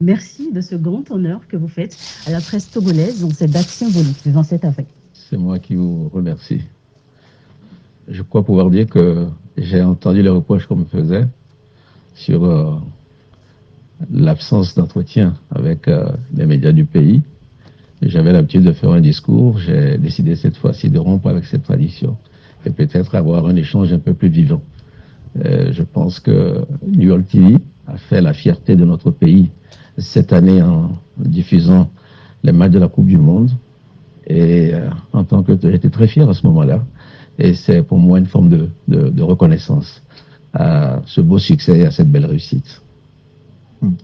Merci de ce grand honneur que vous faites à la presse togolaise dans cette date symbolique du 27 avril. C'est moi qui vous remercie. Je crois pouvoir dire que j'ai entendu les reproches qu'on me faisait sur l'absence d'entretien avec les médias du pays. J'avais l'habitude de faire un discours. J'ai décidé cette fois-ci de rompre avec cette tradition et peut-être avoir un échange un peu plus vivant. Je pense que New York TV a fait la fierté de notre pays cette année en diffusant les matchs de la Coupe du Monde. Et en tant que j'étais très fier à ce moment-là. Et c'est pour moi une forme de reconnaissance à ce beau succès et à cette belle réussite.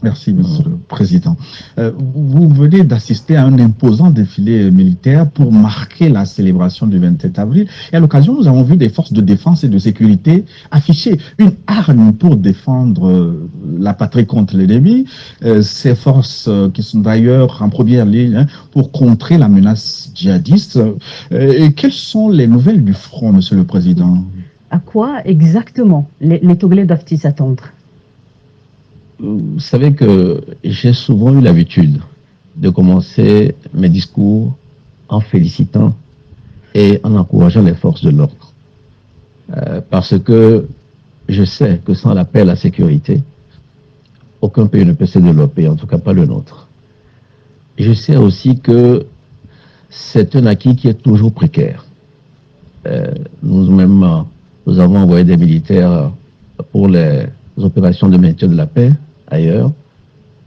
Merci, Monsieur le Président. Vous venez d'assister à un imposant défilé militaire pour marquer la célébration du 27 avril. Et à l'occasion, nous avons vu des forces de défense et de sécurité afficher une arme pour défendre la patrie contre l'ennemi. Ces forces qui sont d'ailleurs en première ligne pour contrer la menace djihadiste. Et quelles sont les nouvelles du front, Monsieur le Président? À quoi exactement les Togolais doivent-ils s'attendre? Vous savez que j'ai souvent eu l'habitude de commencer mes discours en félicitant et en encourageant les forces de l'ordre. Parce que je sais que sans la paix et la sécurité, aucun pays ne peut se développer, en tout cas pas le nôtre. Je sais aussi que c'est un acquis qui est toujours précaire. Nous-mêmes, nous avons envoyé des militaires pour les opérations de maintien de la paix ailleurs.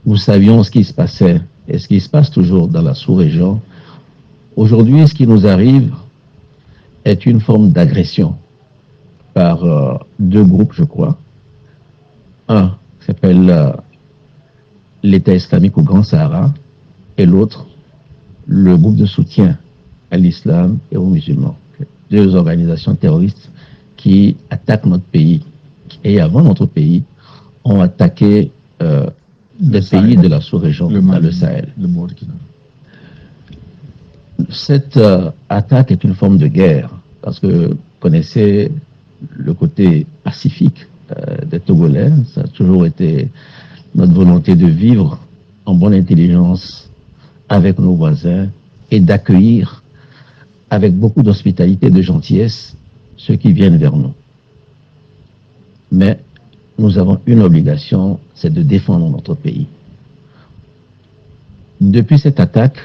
Nous savions ce qui se passait et ce qui se passe toujours dans la sous-région. Aujourd'hui, ce qui nous arrive est une forme d'agression par deux groupes, je crois. Un qui s'appelle l'État islamique au Grand Sahara et l'autre, le groupe de soutien à l'islam et aux musulmans. Deux organisations terroristes qui attaquent notre pays et avant notre pays ont attaqué des pays de la sous-région, dans le Sahel. Cette attaque est une forme de guerre, parce que vous connaissez le côté pacifique des Togolais. Ça a toujours été notre volonté de vivre en bonne intelligence avec nos voisins et d'accueillir avec beaucoup d'hospitalité et de gentillesse ceux qui viennent vers nous. Mais nous avons une obligation, c'est de défendre notre pays. Depuis cette attaque,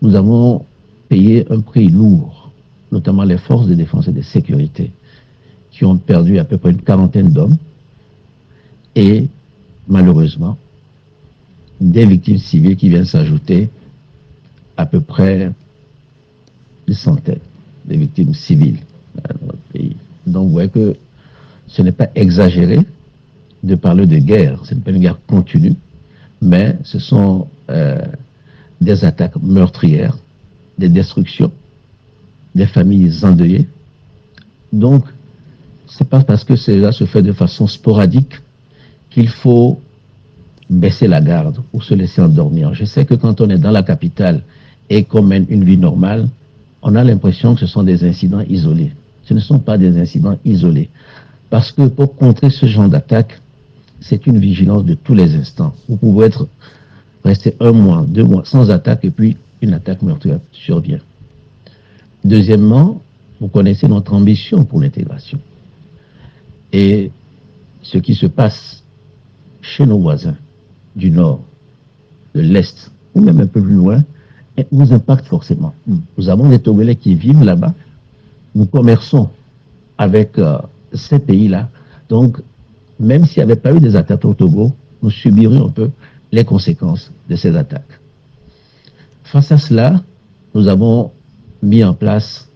nous avons payé un prix lourd, notamment les forces de défense et de sécurité, qui ont perdu à peu près une quarantaine d'hommes et, malheureusement, des victimes civiles qui viennent s'ajouter à peu près une centaine de victimes civiles dans notre pays. Donc, vous voyez que ce n'est pas exagéré de parler de guerre. Ce n'est pas une guerre continue, mais ce sont des attaques meurtrières, des destructions, des familles endeuillées. Donc, ce n'est pas parce que cela se fait de façon sporadique qu'il faut baisser la garde ou se laisser endormir. Je sais que quand on est dans la capitale et qu'on mène une vie normale, on a l'impression que ce sont des incidents isolés. Ce ne sont pas des incidents isolés. Parce que pour contrer ce genre d'attaque, c'est une vigilance de tous les instants. Vous pouvez rester 1 mois, 2 mois sans attaque et puis une attaque meurtrière survient. Deuxièmement, vous connaissez notre ambition pour l'intégration. Et ce qui se passe chez nos voisins du Nord, de l'Est, ou même un peu plus loin, nous impacte forcément. Nous avons des Togolais qui vivent là-bas. Nous commerçons avec ces pays-là. Donc, même s'il n'y avait pas eu des attaques au Togo, nous subirions un peu les conséquences de ces attaques. Face à cela, nous avons mis en place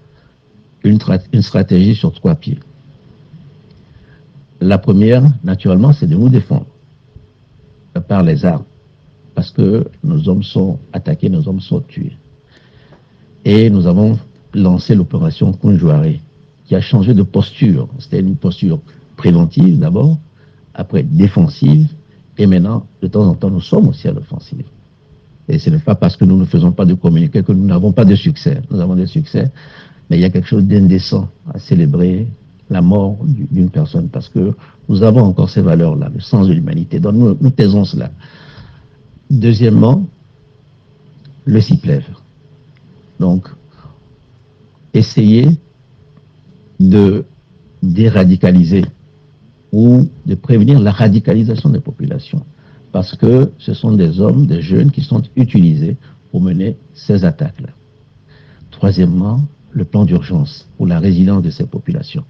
une stratégie sur 3 pieds. La première, naturellement, c'est de nous défendre par les armes, parce que nos hommes sont attaqués, nos hommes sont tués. Et nous avons lancé l'opération Kunjouaré, qui a changé de posture. C'était une posture préventive d'abord, après défensive, et maintenant, de temps en temps, nous sommes aussi à l'offensive. Et ce n'est pas parce que nous ne faisons pas de communiqué que nous n'avons pas de succès. Nous avons des succès, mais il y a quelque chose d'indécent à célébrer la mort d'une personne, parce que nous avons encore ces valeurs-là, le sens de l'humanité. Donc nous taisons cela. Deuxièmement, le CIPLEV. Donc, essayer de déradicaliser ou de prévenir la radicalisation des populations. Parce que ce sont des hommes, des jeunes qui sont utilisés pour mener ces attaques-là. Troisièmement, le plan d'urgence pour la résilience de ces populations.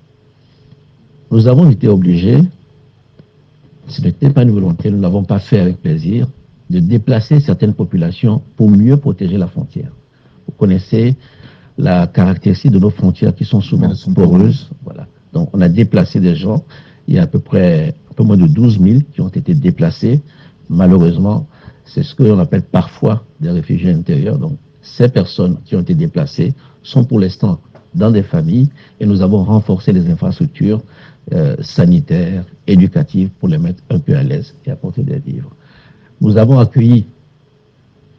Nous avons été obligés, ce n'était pas une volonté, nous ne l'avons pas fait avec plaisir, de déplacer certaines populations pour mieux protéger la frontière. Vous connaissez la caractéristique de nos frontières qui sont souvent poreuses. Voilà. Donc on a déplacé des gens, il y a à peu près un peu moins de 12 000 qui ont été déplacés. Malheureusement, c'est ce qu'on appelle parfois des réfugiés intérieurs. Donc ces personnes qui ont été déplacées sont pour l'instant dans des familles et nous avons renforcé les infrastructures sanitaires, éducatives pour les mettre un peu à l'aise et apporter des vivres. Nous avons accueilli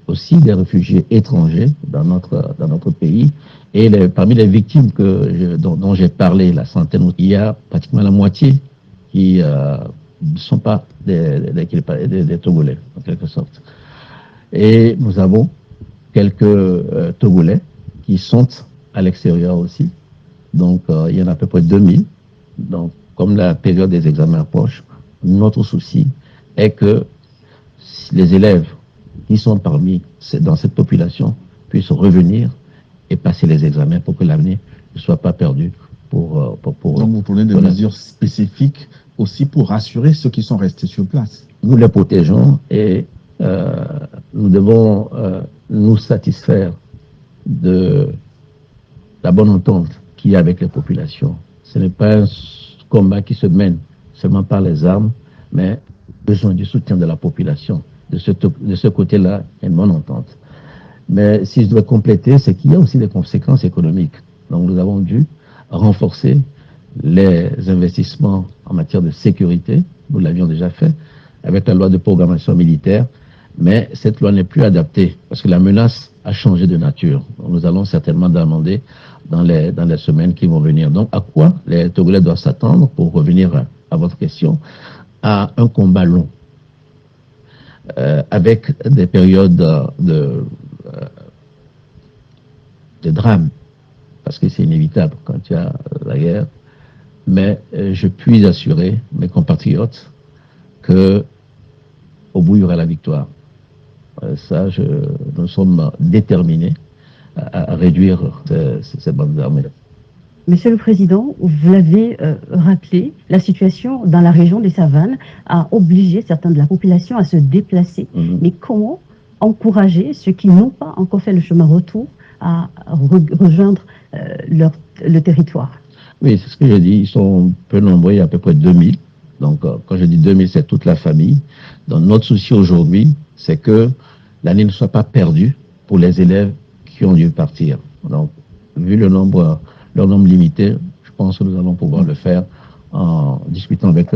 aussi des réfugiés étrangers dans notre pays et parmi les victimes dont j'ai parlé, la centaine, il y a pratiquement la moitié qui ne sont pas des Togolais en quelque sorte. Et nous avons quelques Togolais qui sont à l'extérieur aussi. Donc, il y en a à peu près 2000. Donc, comme la période des examens approche, notre souci est que les élèves qui sont dans cette population puissent revenir et passer les examens pour que l'avenir ne soit pas perdu. Donc, vous prenez des mesures spécifiques aussi pour rassurer ceux qui sont restés sur place. Nous les protégeons et nous devons nous satisfaire de la bonne entente qu'il y a avec les populations. Ce n'est pas un combat qui se mène seulement par les armes, mais besoin du soutien de la population. De ce côté-là, il y a une bonne entente. Mais si je dois compléter, c'est qu'il y a aussi des conséquences économiques. Donc nous avons dû renforcer les investissements en matière de sécurité. Nous l'avions déjà fait avec la loi de programmation militaire, mais cette loi n'est plus adaptée parce que la menace a changé de nature. Donc, nous allons certainement demander dans les semaines qui vont venir. Donc à quoi les Togolais doivent s'attendre, pour revenir à votre question, à un combat long, avec des périodes de drame, parce que c'est inévitable quand il y a la guerre. Mais je puis assurer mes compatriotes que au bout il y aura la victoire. Nous sommes déterminés à réduire ces bandes armées. Monsieur le Président, vous l'avez rappelé, la situation dans la région des Savanes a obligé certains de la population à se déplacer. Mais comment encourager ceux qui n'ont pas encore fait le chemin retour à rejoindre le territoire? Oui, c'est ce que je dis. Ils sont peu nombreux, il y a à peu près 2000. Donc, quand je dis 2000, c'est toute la famille. Donc, notre souci aujourd'hui, c'est que l'année ne soit pas perdue pour les élèves qui ont dû partir. Donc, vu leur nombre limité, je pense que nous allons pouvoir le faire en discutant avec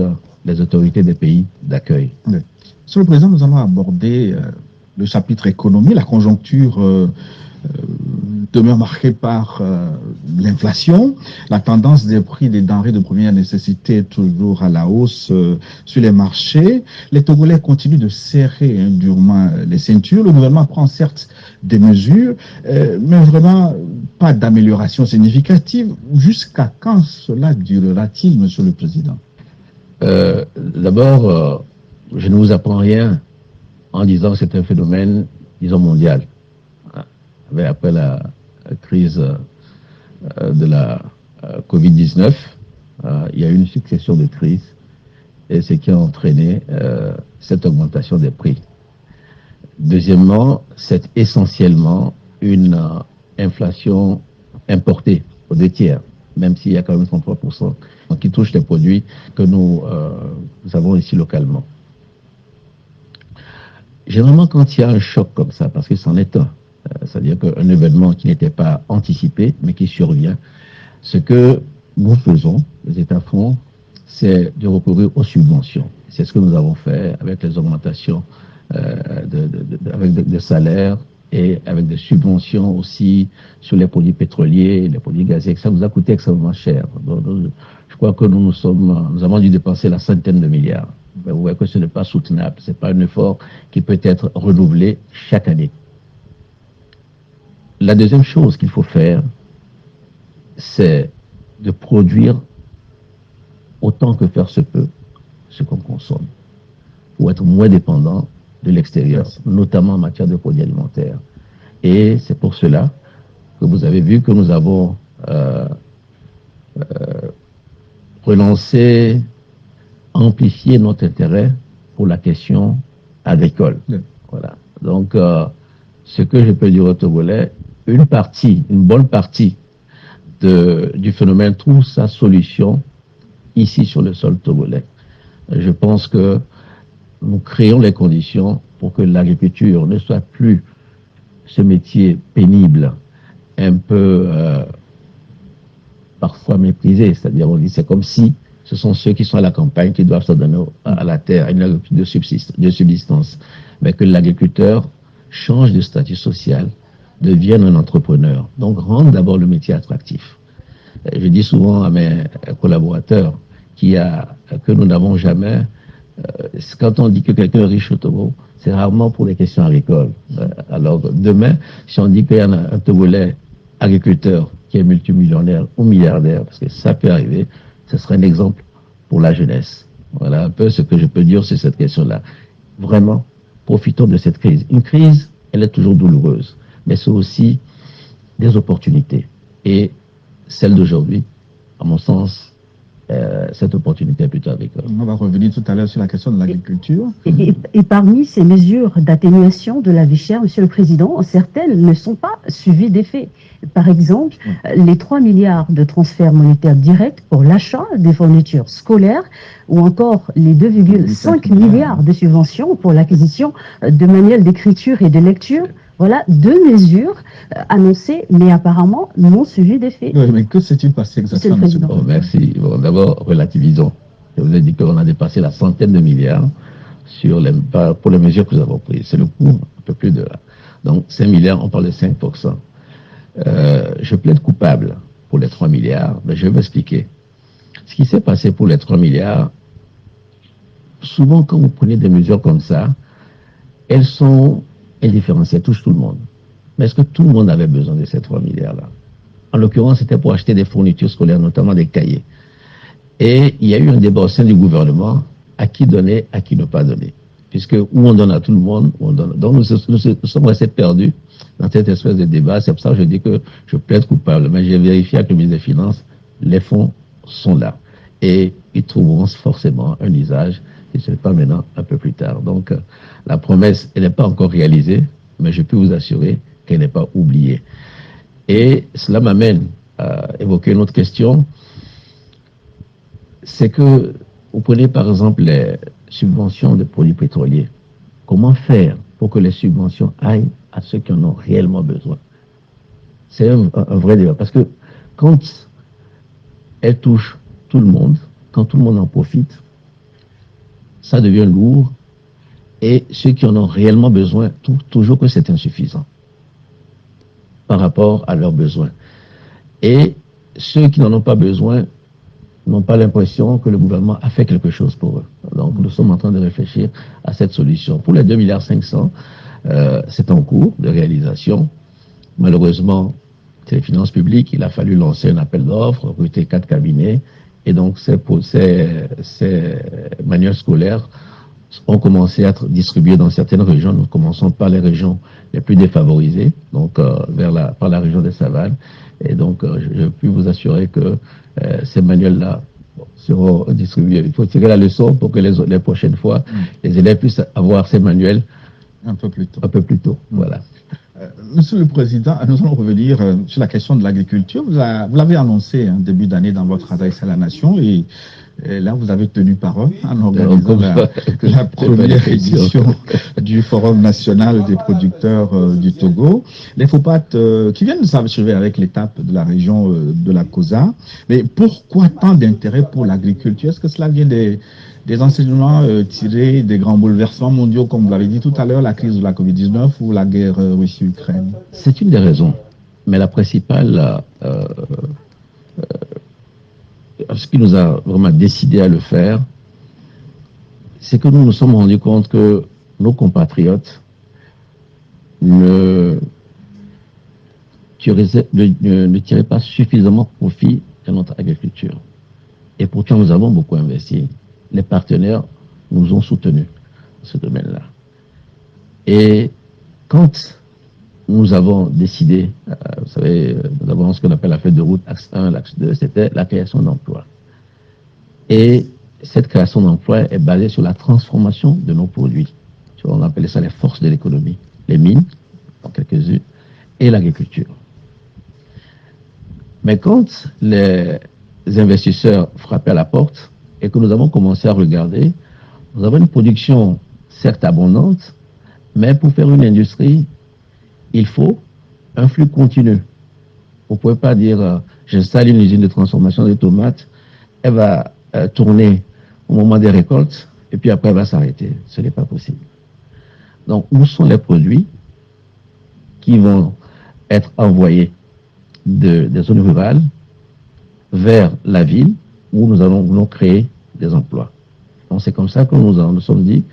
les autorités des pays d'accueil. Oui. Monsieur le Président, nous allons aborder le chapitre économie. La conjoncture demeure marquée par l'inflation. La tendance des prix des denrées de première nécessité est toujours à la hausse sur les marchés. Les Togolais continuent de serrer durement les ceintures. Le gouvernement prend certes des mesures, mais vraiment pas d'amélioration significative. Jusqu'à quand cela durera-t-il, Monsieur le Président? D'abord, je ne vous apprends rien en disant que c'est un phénomène, disons, mondial. Après la crise de la Covid-19, il y a eu une succession de crises et ce qui a entraîné cette augmentation des prix. Deuxièmement, c'est essentiellement une inflation importée aux 2/3, même s'il y a quand même 33% qui touche les produits que nous avons ici localement. Généralement, quand il y a un choc comme ça, parce que c'en est un, c'est-à-dire qu'un événement qui n'était pas anticipé, mais qui survient, ce que nous faisons, les États font, c'est de recourir aux subventions. C'est ce que nous avons fait avec les augmentations avec des salaires et avec des subventions aussi sur les produits pétroliers, les produits gaziers. Ça nous a coûté extrêmement cher. Donc, je crois que nous avons dû dépenser la centaine de milliards. Mais vous voyez que ce n'est pas soutenable. Ce n'est pas un effort qui peut être renouvelé chaque année. La deuxième chose qu'il faut faire, c'est de produire autant que faire se peut ce qu'on consomme, pour être moins dépendant de l'extérieur, notamment en matière de produits alimentaires. Et c'est pour cela que vous avez vu que nous avons relancé, amplifié notre intérêt pour la question agricole. Voilà. Donc, ce que je peux dire aux Togolais, une bonne partie du phénomène trouve sa solution ici sur le sol togolais. Je pense que nous créons les conditions pour que l'agriculture ne soit plus ce métier pénible, un peu parfois méprisé. C'est-à-dire, on dit c'est comme si ce sont ceux qui sont à la campagne qui doivent se donner à la terre, à une agriculture de subsistance. Mais que l'agriculteur change de statut social, devienne un entrepreneur. Donc, rendre d'abord le métier attractif. Je dis souvent à mes collaborateurs que nous n'avons jamais, quand on dit que quelqu'un est riche au Togo, c'est rarement pour les questions agricoles. Alors, demain, si on dit qu'il y a un Togolais agriculteur qui est multimillionnaire ou milliardaire, parce que ça peut arriver, ce serait un exemple pour la jeunesse. Voilà un peu ce que je peux dire sur cette question-là. Vraiment, profitons de cette crise. Une crise, elle est toujours douloureuse, mais c'est aussi des opportunités. Et celle d'aujourd'hui, à mon sens, cette opportunité est plutôt agricole. On va revenir tout à l'heure sur la question de l'agriculture. Et parmi ces mesures d'atténuation de la vie chère, Monsieur le Président, certaines ne sont pas suivies d'effet. Par exemple, les 3 milliards de transferts monétaires directs pour l'achat des fournitures scolaires ou encore les 2,5 milliards de subventions pour l'acquisition de manuels d'écriture et de lecture. Voilà 2 mesures annoncées, mais apparemment non suivies d'effet. Oui, mais que s'est-il passé exactement, Monsieur le Président? Merci. Bon, d'abord, relativisons. Je vous ai dit qu'on a dépassé la centaine de milliards pour les mesures que nous avons prises. C'est le coût, un peu plus de là. Donc, 5 milliards, on parle de 5%. Je plaide coupable pour les 3 milliards, mais je vais vous expliquer. Ce qui s'est passé pour les 3 milliards, souvent quand vous prenez des mesures comme ça, elles sont indifférenciées, elles touchent tout le monde. Mais est-ce que tout le monde avait besoin de ces 3 milliards-là? En l'occurrence, c'était pour acheter des fournitures scolaires, notamment des cahiers. Et il y a eu un débat au sein du gouvernement, à qui donner, à qui ne pas donner. Puisque où on donne à tout le monde, où on donne. Donc nous sommes restés perdus dans cette espèce de débat. C'est pour ça que je dis que je plaide coupable. Mais j'ai vérifié avec le ministre des Finances, les fonds sont là. Et ils trouveront forcément un usage, si ce n'est pas maintenant, un peu plus tard. Donc la promesse, elle n'est pas encore réalisée, mais je peux vous assurer qu'elle n'est pas oubliée. Et cela m'amène à évoquer une autre question. C'est que vous prenez par exemple les subventions de produits pétroliers. Comment faire pour que les subventions aillent à ceux qui en ont réellement besoin? C'est un vrai débat. Parce que quand elles touchent tout le monde, quand tout le monde en profite, ça devient lourd. Et ceux qui en ont réellement besoin trouvent toujours que c'est insuffisant par rapport à leurs besoins. Et ceux qui n'en ont pas besoin n'ont pas l'impression que le gouvernement a fait quelque chose pour eux. Donc nous sommes en train de réfléchir à cette solution. Pour les 2,5 milliards, c'est en cours de réalisation. Malheureusement, c'est les finances publiques, il a fallu lancer un appel d'offres, recruter 4 cabinets, et donc ces manuels scolaires ont commencé à être distribués dans certaines régions. Nous commençons par les régions les plus défavorisées, donc par la région des Savanes. Et donc, je peux vous assurer que ces manuels-là seront distribués. Il faut tirer la leçon pour que les prochaines fois, les élèves puissent avoir ces manuels un peu plus tôt. Voilà. Monsieur le Président, nous allons revenir sur la question de l'agriculture. Vous l'avez annoncé en début d'année dans votre adresse à la Nation et là, vous avez tenu parole en organisant la première édition du Forum national des producteurs du Togo. Les FOPAT qui viennent de s'achever avec l'étape de la région de la COSA. Mais pourquoi tant d'intérêt pour l'agriculture? Est-ce que cela vient des enseignements tirés des grands bouleversements mondiaux, comme vous l'avez dit tout à l'heure, la crise de la Covid-19 ou la guerre Russie-Ukraine? C'est une des raisons. Mais la principale... ce qui nous a vraiment décidé à le faire, c'est que nous nous sommes rendus compte que nos compatriotes ne tiraient pas suffisamment profit de notre agriculture. Et pourtant, nous avons beaucoup investi. Les partenaires nous ont soutenus dans ce domaine-là. Et quand nous avons décidé, vous savez, nous avons ce qu'on appelle la feuille de route, axe 1, axe 2, c'était la création d'emplois. Et cette création d'emplois est basée sur la transformation de nos produits. On appelait ça les forces de l'économie, les mines, en quelques-unes, et l'agriculture. Mais quand les investisseurs frappaient à la porte et que nous avons commencé à regarder, nous avons une production certes abondante, mais pour faire une industrie, il faut un flux continu. Vous ne pouvez pas dire, j'installe une usine de transformation de tomates, elle va tourner au moment des récoltes, et puis après elle va s'arrêter. Ce n'est pas possible. Donc, où sont les produits qui vont être envoyés des zones rurales vers la ville, où nous allons créer des emplois. Donc, c'est comme ça que nous sommes dit,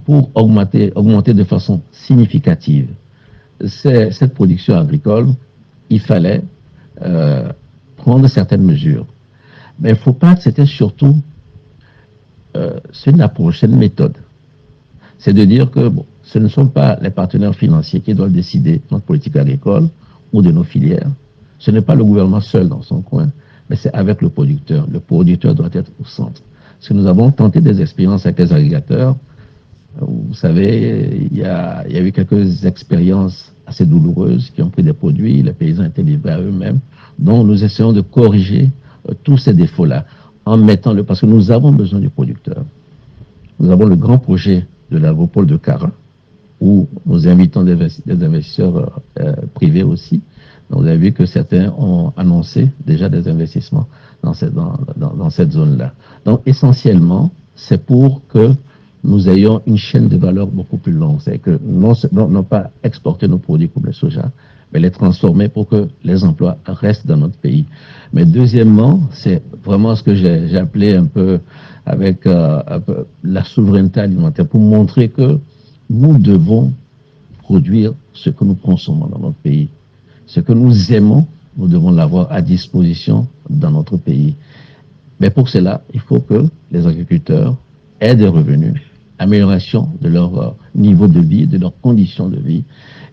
pour augmenter de façon significative cette production agricole, il fallait prendre certaines mesures. Mais il ne faut pas que c'était surtout c'est une approche, c'est une méthode. C'est de dire que bon, ce ne sont pas les partenaires financiers qui doivent décider de notre politique agricole ou de nos filières. Ce n'est pas le gouvernement seul dans son coin, mais c'est avec le producteur. Le producteur doit être au centre. Parce que nous avons tenté des expériences avec les agriculteurs. Vous savez, il y a eu quelques expériences assez douloureuses qui ont pris des produits, les paysans étaient livrés à eux-mêmes. Donc nous essayons de corriger tous ces défauts-là en mettant parce que nous avons besoin du producteur. Nous avons le grand projet de l'agropole de Kara, où nous invitons des investisseurs privés aussi. Donc, vous avez vu que certains ont annoncé déjà des investissements dans cette zone-là. Donc, essentiellement, c'est pour que nous ayons une chaîne de valeur beaucoup plus longue. C'est que non pas exporter nos produits comme le soja, mais les transformer pour que les emplois restent dans notre pays. Mais deuxièmement, c'est vraiment ce que j'ai appelé un peu avec un peu la souveraineté alimentaire, pour montrer que nous devons produire ce que nous consommons dans notre pays. Ce que nous aimons, nous devons l'avoir à disposition dans notre pays. Mais pour cela, il faut que les agriculteurs aient des revenus, amélioration de leur niveau de vie, de leurs conditions de vie,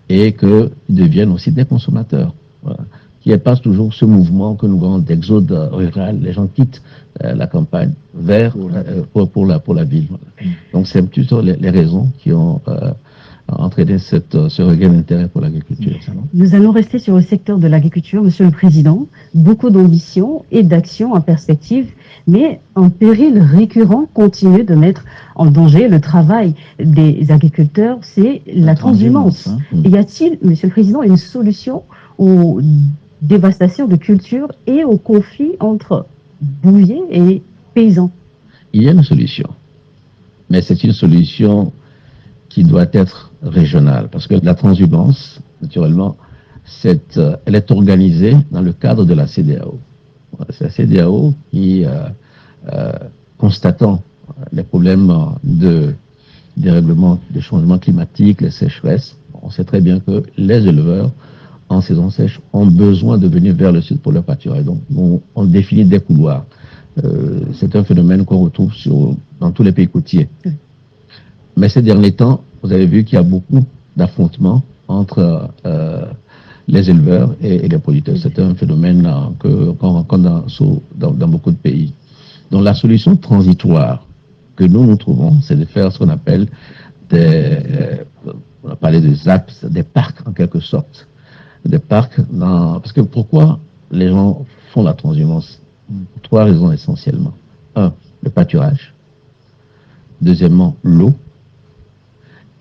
et qu'ils deviennent aussi des consommateurs. Voilà. Qu'il n'y ait pas toujours ce mouvement que nous voyons d'exode rural, les gens quittent la campagne vers pour la ville. Voilà. Donc c'est plutôt les raisons qui ont entraîné ce regain d'intérêt pour l'agriculture. Nous allons rester sur le secteur de l'agriculture, Monsieur le Président. Beaucoup d'ambition et d'action en perspective, mais un péril récurrent continue de mettre en danger le travail des agriculteurs, c'est la transhumance. Y a-t-il, Monsieur le Président, une solution aux dévastations de cultures et aux conflits entre bouviers et paysans? Il y a une solution, mais c'est une solution qui doit être régionale, parce que la transhumance, naturellement, elle est organisée dans le cadre de la CEDEAO. C'est la CEDEAO qui, constatant les problèmes de dérèglement, de changement climatique, les sécheresses, on sait très bien que les éleveurs, en saison sèche, ont besoin de venir vers le sud pour leur pâturage. Donc, on définit des couloirs. C'est un phénomène qu'on retrouve dans tous les pays côtiers. Mais ces derniers temps, vous avez vu qu'il y a beaucoup d'affrontements entre les éleveurs et les producteurs. C'est un phénomène qu'on rencontre dans beaucoup de pays. Donc la solution transitoire que nous trouvons, c'est de faire ce qu'on appelle on a parlé des ZAP, des parcs en quelque sorte. Des parcs parce que pourquoi les gens font la transhumance? Pour trois raisons essentiellement. Un, le pâturage. Deuxièmement, l'eau.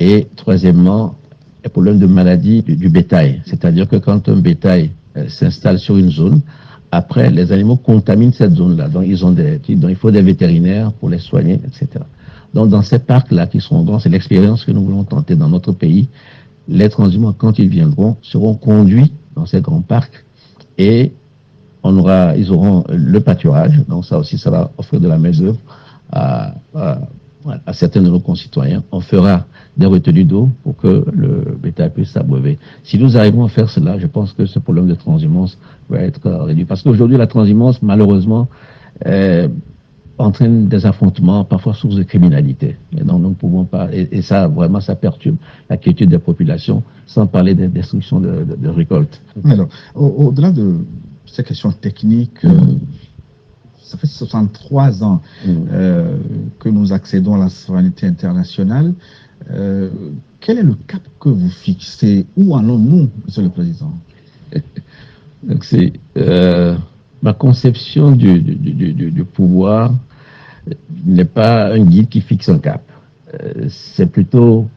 Et troisièmement, les problèmes de maladie du bétail. C'est-à-dire que quand un bétail s'installe sur une zone, après, les animaux contaminent cette zone-là. Donc, il faut des vétérinaires pour les soigner, etc. Donc, dans ces parcs-là qui seront grands, c'est l'expérience que nous voulons tenter dans notre pays. Les transhumants, quand ils viendront, seront conduits dans ces grands parcs et ils auront le pâturage. Donc, ça aussi, ça va offrir de la main-d'œuvre à certains de nos concitoyens. On fera des retenues d'eau pour que le bétail puisse s'abreuver. Si nous arrivons à faire cela, je pense que ce problème de transhumance va être réduit. Parce qu'aujourd'hui, la transhumance, malheureusement, entraîne des affrontements, parfois source de criminalité. Et donc, nous ne pouvons pas, et ça, vraiment, ça perturbe la quiétude des populations, sans parler des destructions de récoltes. Alors, au-delà de ces questions techniques, ça fait 63 ans que nous accédons à la souveraineté internationale. Quel est le cap que vous fixez? Où allons-nous, Monsieur le Président? Donc, c'est ma conception du pouvoir n'est pas un guide qui fixe un cap. C'est plutôt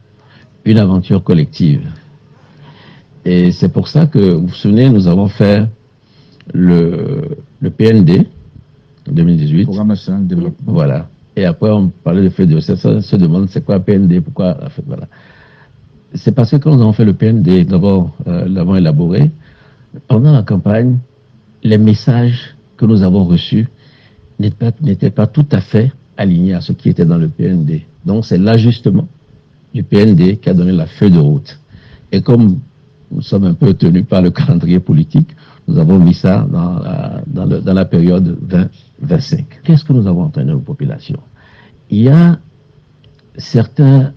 une aventure collective. Et c'est pour ça que, vous vous souvenez, nous avons fait le PND en 2018. Programme national de développement. Voilà. Et après, on parlait de FEDE. Ça se demande c'est quoi PND, pourquoi. Voilà. C'est parce que quand nous avons fait le PND, d'abord, l'avons élaboré, pendant la campagne, les messages que nous avons reçus n'étaient pas tout à fait alignés à ce qui était dans le PND. Donc, c'est l'ajustement du PND qui a donné la feuille de route. Et comme nous sommes un peu tenus par le calendrier politique, nous avons mis ça dans la période 20-25. Qu'est-ce que nous avons entraîné aux populations? Il y a certains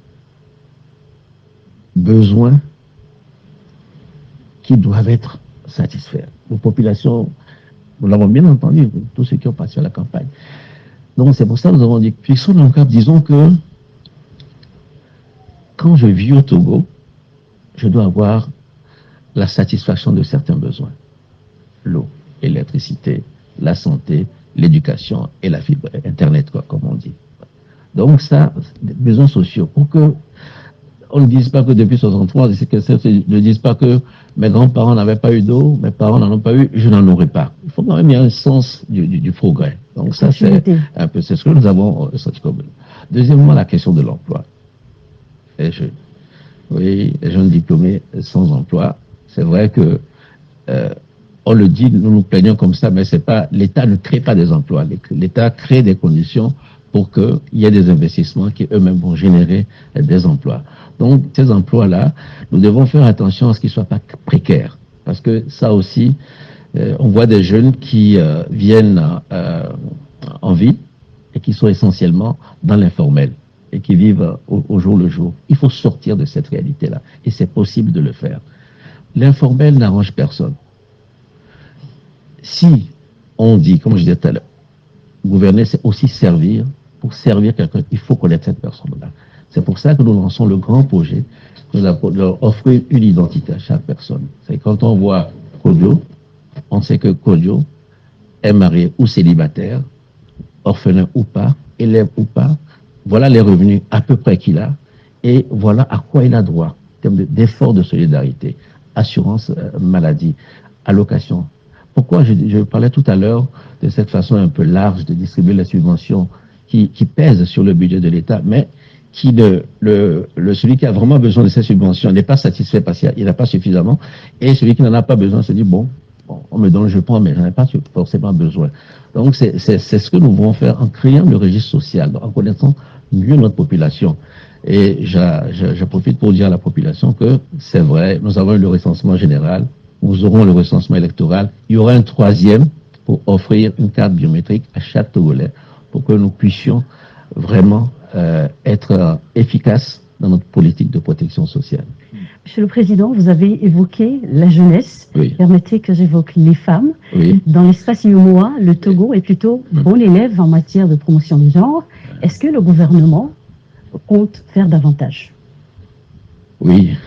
besoins qui doivent être satisfaits. Nos populations, nous l'avons bien entendu, tous ceux qui ont participé à la campagne. Donc c'est pour ça que nous avons dit, fixons le cap, disons que quand je vis au Togo, je dois avoir la satisfaction de certains besoins. L'eau, l'électricité, la santé, l'éducation et la fibre Internet, quoi, comme on dit. Donc ça, des besoins sociaux, pour que on ne dise pas que depuis 63, ne dise pas que mes grands-parents n'avaient pas eu d'eau, mes parents n'en ont pas eu, je n'en aurai pas. Il faut quand même y avoir un sens du progrès. Donc ça, c'est un peu, c'est ce que nous avons senti comme. Deuxièmement, la question de l'emploi. Oui, les jeunes diplômés sans emploi, c'est vrai que on le dit, nous nous plaignons comme ça, mais c'est pas, l'État ne crée pas des emplois. L'État crée des conditions pour qu'il y ait des investissements qui eux-mêmes vont générer des emplois. Donc, ces emplois-là, nous devons faire attention à ce qu'ils ne soient pas précaires. Parce que ça aussi, on voit des jeunes qui viennent en ville et qui sont essentiellement dans l'informel et qui vivent au jour le jour. Il faut sortir de cette réalité-là. Et c'est possible de le faire. L'informel n'arrange personne. Si on dit, comme je disais tout à l'heure, gouverner, c'est aussi servir. Pour servir quelqu'un, il faut connaître cette personne-là. C'est pour ça que nous lançons le grand projet, nous leur offrir une identité à chaque personne. C'est quand on voit Kodio, on sait que Kodio est marié ou célibataire, orphelin ou pas, élève ou pas, voilà les revenus à peu près qu'il a, et voilà à quoi il a droit, en termes d'efforts de solidarité, assurance maladie, allocation. Pourquoi je parlais tout à l'heure de cette façon un peu large de distribuer les subventions qui pèsent sur le budget de l'État, mais qui celui qui a vraiment besoin de ces subventions n'est pas satisfait parce qu'il n'a pas suffisamment, et celui qui n'en a pas besoin se dit, bon, on me donne, je prends, mais je n'en ai pas forcément besoin. Donc c'est ce que nous voulons faire en créant le registre social, en connaissant mieux notre population. Et je profite pour dire à la population que c'est vrai, nous avons eu le recensement général, nous aurons le recensement électoral, il y aura un troisième pour offrir une carte biométrique à chaque Togolais pour que nous puissions vraiment être efficaces dans notre politique de protection sociale. Monsieur le Président, vous avez évoqué la jeunesse. Oui. Permettez que j'évoque les femmes. Oui. Dans l'espace UEMOA, le Togo est plutôt bon élève en matière de promotion du genre. Est-ce que le gouvernement compte faire davantage? Oui,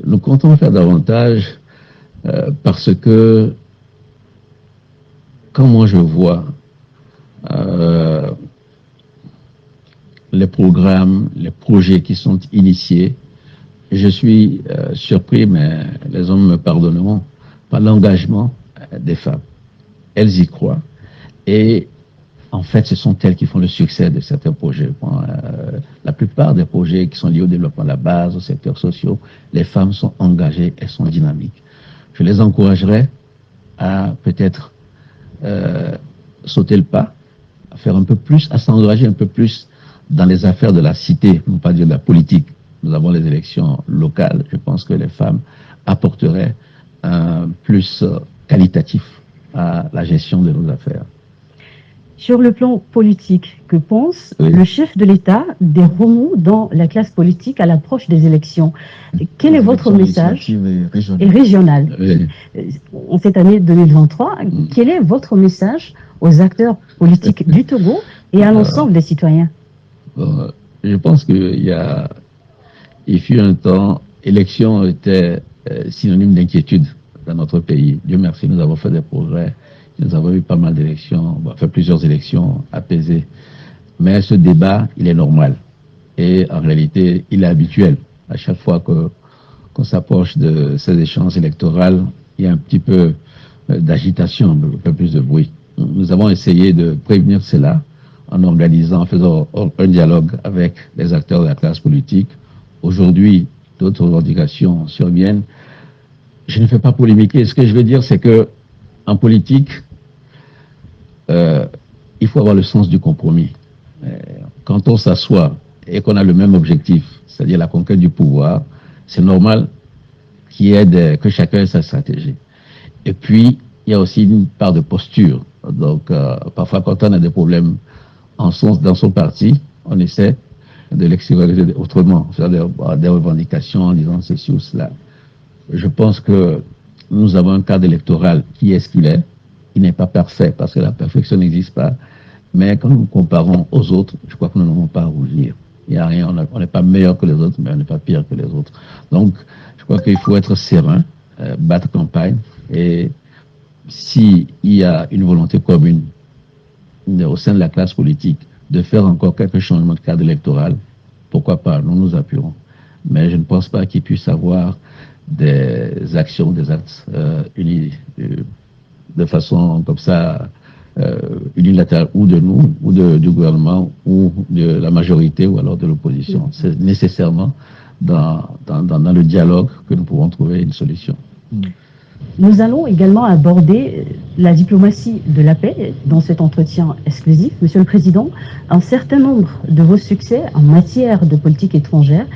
nous comptons faire davantage parce que quand moi je vois les programmes, les projets qui sont initiés, je suis surpris, mais les hommes me pardonneront, par l'engagement des femmes. Elles y croient. Et en fait, ce sont elles qui font le succès de certains projets. La plupart des projets qui sont liés au développement de la base, aux secteurs sociaux, les femmes sont engagées, elles sont dynamiques. Je les encouragerais à peut-être sauter le pas, à faire un peu plus, à s'engager un peu plus dans les affaires de la cité, pour ne pas dire de la politique, nous avons les élections locales, je pense que les femmes apporteraient un plus qualitatif à la gestion de nos affaires. Sur le plan politique, que pense le chef de l'État des remous dans la classe politique à l'approche des élections? Quel est votre message et régional en cette année 2023? Quel est votre message aux acteurs politiques du Togo et à l'ensemble des citoyens? Je pense qu'il fut un temps, élection était synonyme d'inquiétude dans notre pays. Dieu merci, nous avons fait des progrès. Nous avons eu pas mal d'élections, fait plusieurs élections apaisées. Mais ce débat, il est normal. Et en réalité, il est habituel. À chaque fois qu'on s'approche de ces échéances électorales, il y a un petit peu d'agitation, un peu plus de bruit. Nous avons essayé de prévenir cela en organisant, en faisant un dialogue avec les acteurs de la classe politique. Aujourd'hui, d'autres revendications surviennent. Je ne fais pas polémiquer. Ce que je veux dire, c'est que en politique, il faut avoir le sens du compromis. Quand on s'assoit et qu'on a le même objectif, c'est-à-dire la conquête du pouvoir, c'est normal que chacun ait sa stratégie. Et puis, il y a aussi une part de posture. Donc, parfois, quand on a des problèmes dans son parti, on essaie de l'extérioriser autrement, faire des revendications en disant ceci ou cela. Je pense que nous avons un cadre électoral qui est ce qu'il est. Il n'est pas parfait parce que la perfection n'existe pas. Mais quand nous comparons aux autres, je crois que nous n'avons pas à rougir. Il n'y a rien, on n'est pas meilleur que les autres, mais on n'est pas pire que les autres. Donc, je crois qu'il faut être serein, battre campagne. Et s'il y a une volonté commune au sein de la classe politique de faire encore quelques changements de cadre électoral, pourquoi pas, nous nous appuierons. Mais je ne pense pas qu'il puisse avoir des actions, des actes unis de façon comme ça unilatérale ou de nous, ou du gouvernement, ou de la majorité, ou alors de l'opposition. C'est nécessairement dans le dialogue que nous pouvons trouver une solution. Nous allons également aborder la diplomatie de la paix dans cet entretien exclusif. Monsieur le Président, un certain nombre de vos succès en matière de politique étrangère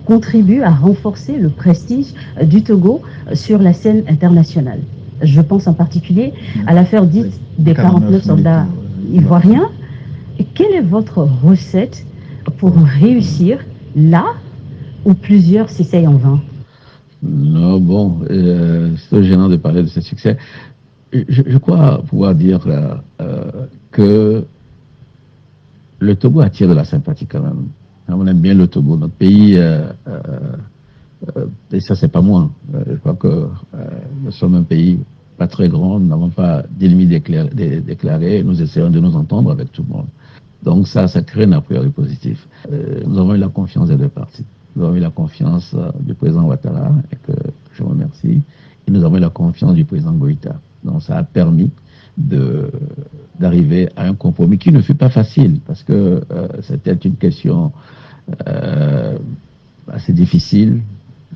contribuent à renforcer le prestige du Togo sur la scène internationale. Je pense en particulier à l'affaire dite des 49 soldats ivoiriens. Quelle est votre recette pour réussir là où plusieurs s'essayent en vain? Non, bon, c'est gênant de parler de ce succès. Je crois pouvoir dire que le Togo attire de la sympathie quand même. On aime bien le Togo, notre pays, et ça c'est pas moi. Je crois que nous sommes un pays pas très grand, nous n'avons pas d'ennemis déclarés, nous essayons de nous entendre avec tout le monde. Donc ça crée un a priori positif. Nous avons eu la confiance des deux parties. Nous avons eu la confiance du président Ouattara, et que je remercie, et nous avons eu la confiance du président Goïta. Donc ça a permis d'arriver à un compromis qui ne fut pas facile, parce que c'était une question assez difficile,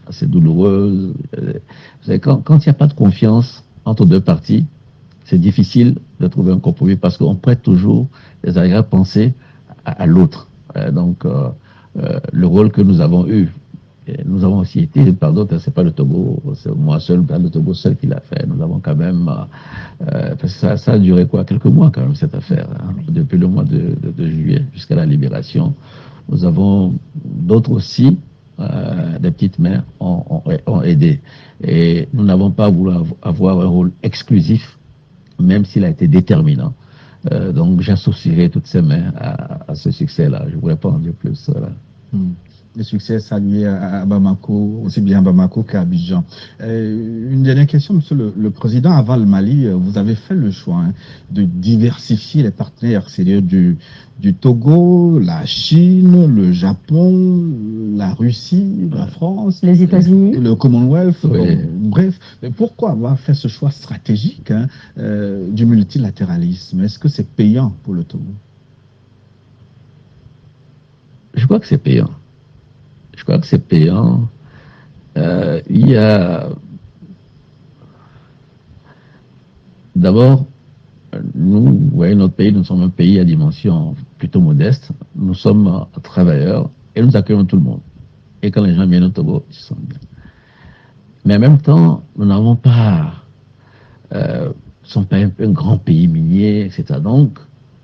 assez douloureuse. Vous savez, quand il n'y a pas de confiance entre deux parties, c'est difficile de trouver un compromis, parce qu'on prête toujours les arrière-pensées à l'autre. Donc, le rôle que nous avons eu, et nous avons aussi été par d'autres, c'est pas le Togo, c'est moi seul, pas le Togo seul qui l'a fait. Nous avons quand même, parce que ça a duré quoi, quelques mois quand même cette affaire, hein, depuis le mois de juillet jusqu'à la libération. Nous avons d'autres aussi, des petites mères ont aidé, et nous n'avons pas voulu avoir un rôle exclusif, même s'il a été déterminant. Donc j'associerai toutes ces mains à ce succès-là. Je ne voudrais pas en dire plus. Voilà. Le succès salué à Bamako, aussi bien à Bamako qu'à Abidjan. Une dernière question, Monsieur le Président. Avant le Mali, vous avez fait le choix de diversifier les partenaires extérieurs du Togo, la Chine, le Japon, la Russie, la France, les États-Unis, le Commonwealth. Oui. Bref, mais pourquoi avoir fait ce choix stratégique du multilatéralisme? Est-ce que c'est payant pour le Togo? Je crois que c'est payant. Je crois que c'est payant. Il y a... D'abord, nous, vous voyez, notre pays, nous sommes un pays à dimension plutôt modeste. Nous sommes travailleurs et nous accueillons tout le monde. Et quand les gens viennent au Togo, ils se sentent bien. Mais en même temps, nous n'avons pas, sommes pas un grand pays minier, etc. Donc,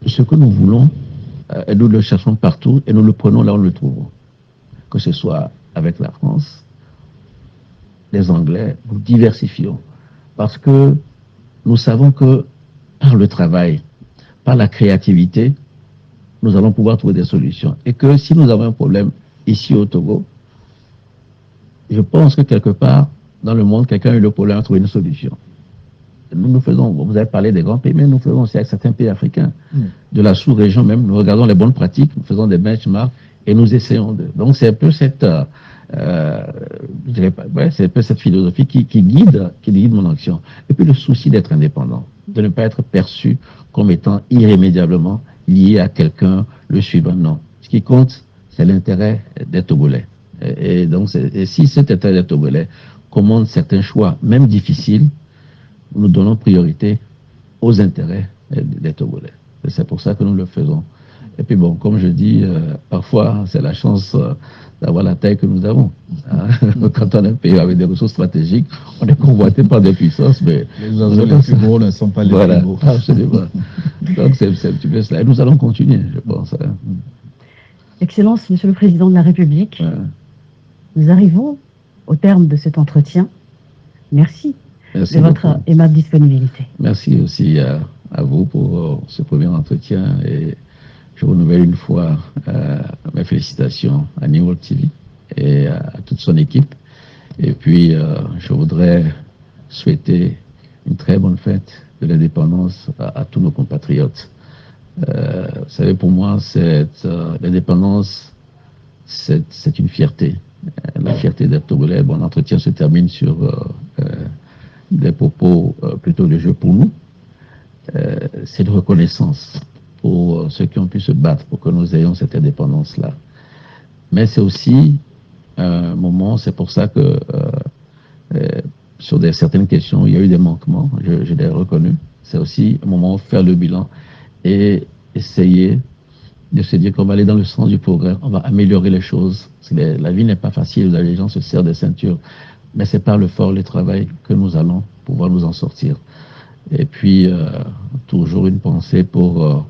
ce que nous voulons, nous le cherchons partout et nous le prenons là où nous le trouvons. Que ce soit avec la France, les Anglais, nous diversifions. Parce que nous savons que par le travail, par la créativité, nous allons pouvoir trouver des solutions. Et que si nous avons un problème ici au Togo, je pense que quelque part dans le monde, quelqu'un a eu le problème à trouver une solution. Nous faisons, vous avez parlé des grands pays, mais nous faisons aussi avec certains pays africains, de la sous-région même, nous regardons les bonnes pratiques, nous faisons des benchmarks et nous essayons de... Donc c'est un peu cette, je dirais pas, ouais, c'est un peu cette philosophie qui guide mon action. Et puis le souci d'être indépendant, de ne pas être perçu comme étant irrémédiablement lié à quelqu'un, le suivant, non. Ce qui compte, c'est l'intérêt des Togolais. Et donc, si cet intérêt des Togolais commande certains choix, même difficiles, nous donnons priorité aux intérêts des Togolais. C'est pour ça que nous le faisons. Et puis bon, comme je dis, parfois, c'est la chance d'avoir la taille que nous avons. Quand on est un pays avec des ressources stratégiques, on est convoité par des puissances, mais... Les oiseaux les plus gros ne sont pas les plus gros. Absolument. Donc c'est un petit peu cela. Et nous allons continuer, je pense. Excellence, Monsieur le Président de la République, nous arrivons au terme de cet entretien. Merci de votre aimable disponibilité. Merci aussi à vous pour ce premier entretien et je renouvelle une fois mes félicitations à New World TV et à toute son équipe. Et puis, je voudrais souhaiter une très bonne fête de l'indépendance à tous nos compatriotes. Vous savez, pour moi, l'indépendance, c'est une fierté. La fierté d'être Togolais. Bon, l'entretien se termine sur des propos plutôt de jeu pour nous. C'est de reconnaissance pour ceux qui ont pu se battre pour que nous ayons cette indépendance-là. Mais c'est aussi un moment, c'est pour ça que sur certaines questions, il y a eu des manquements, je l'ai reconnu. C'est aussi un moment où faire le bilan et essayer de se dire qu'on va aller dans le sens du progrès, on va améliorer les choses. La vie n'est pas facile, les gens se serrent des ceintures, mais c'est par le fort, le travail que nous allons pouvoir nous en sortir. Et puis, toujours une pensée pour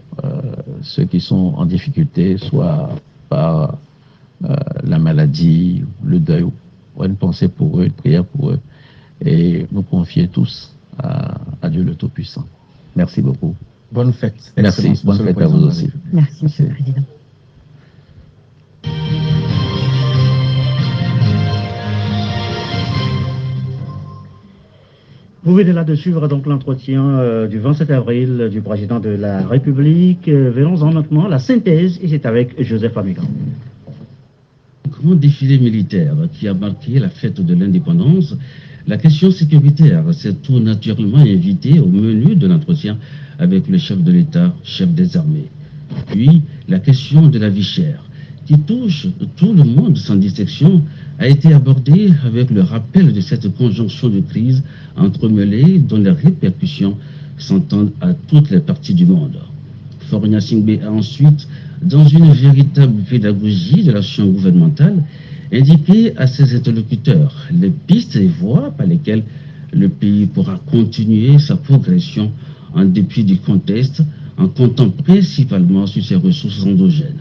ceux qui sont en difficulté, soit par la maladie, le deuil, ou une pensée pour eux, une prière pour eux, et nous confier tous à Dieu le Tout-Puissant. Merci beaucoup. Bonne fête. Merci. Bonne fête à vous aussi. Merci, Monsieur le Président. Vous venez là de suivre donc l'entretien du 27 avril du président de la République. Venons-en maintenant à la synthèse, et c'est avec Joseph Amigan. Grand défilé militaire qui a marqué la fête de l'indépendance, la question sécuritaire s'est tout naturellement invitée au menu de l'entretien avec le chef de l'État, chef des armées. Puis, la question de la vie chère, qui touche tout le monde sans distinction, a été abordée avec le rappel de cette conjonction de crise entremêlée dont les répercussions s'entendent à toutes les parties du monde. Faure Gnassingbé a ensuite, dans une véritable pédagogie de l'action gouvernementale, indiqué à ses interlocuteurs les pistes et voies par lesquelles le pays pourra continuer sa progression en dépit du contexte, en comptant principalement sur ses ressources endogènes.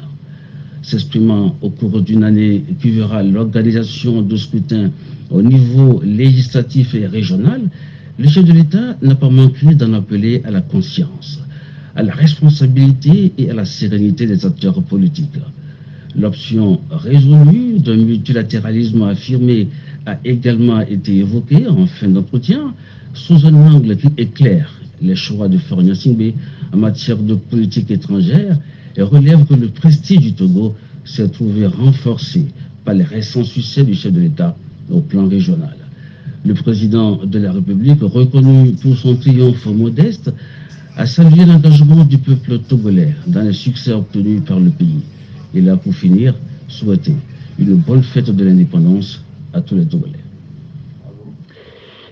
S'exprimant au cours d'une année qui verra l'organisation de scrutins au niveau législatif et régional, le chef de l'État n'a pas manqué d'en appeler à la conscience, à la responsabilité et à la sérénité des acteurs politiques. L'option résolue d'un multilatéralisme affirmé a également été évoquée en fin d'entretien sous un angle qui éclaire les choix de Faure Gnassingbé en matière de politique étrangère et relève que le prestige du Togo s'est trouvé renforcé par les récents succès du chef de l'État au plan régional. Le président de la République, reconnu pour son triomphe modeste, a salué l'engagement du peuple togolais dans les succès obtenus par le pays. Il a, pour finir, souhaité une bonne fête de l'indépendance à tous les Togolais.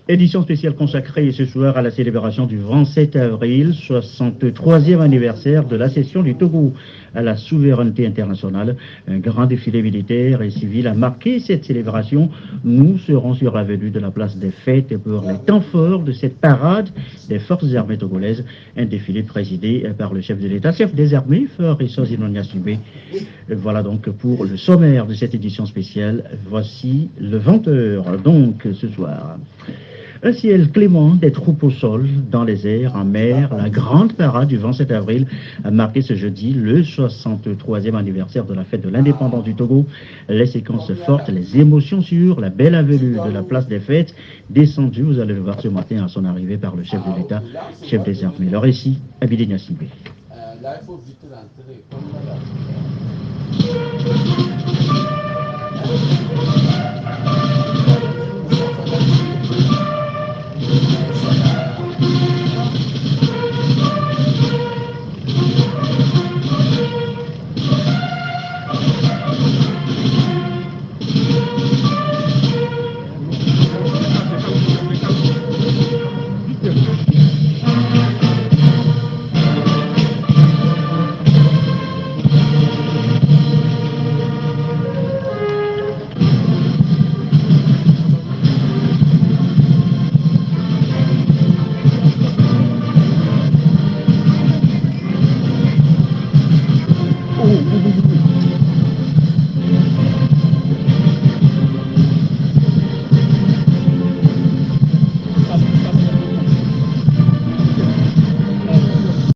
Édition spéciale consacrée ce soir à la célébration du 27 avril, 63e anniversaire de l'accession du Togo à la souveraineté internationale. Un grand défilé militaire et civil a marqué cette célébration. Nous serons sur l'avenue de la place des Fêtes pour les temps forts de cette parade des forces armées togolaises. Un défilé présidé par le chef de l'État, chef des armées, Fort Essos Inonia Sibé. Voilà donc pour le sommaire de cette édition spéciale. Voici le 20h donc ce soir. Un ciel clément, des troupes au sol, dans les airs, en mer. La grande parade du 27 avril a marqué ce jeudi le 63e anniversaire de la fête de l'indépendance du Togo. Les séquences fortes, les émotions sur la belle avenue de la place des Fêtes, descendue, vous allez le voir ce matin à son arrivée par le chef de l'État, chef des armées. Le récit, Abidé Niassibé. Là, il faut vite rentrer.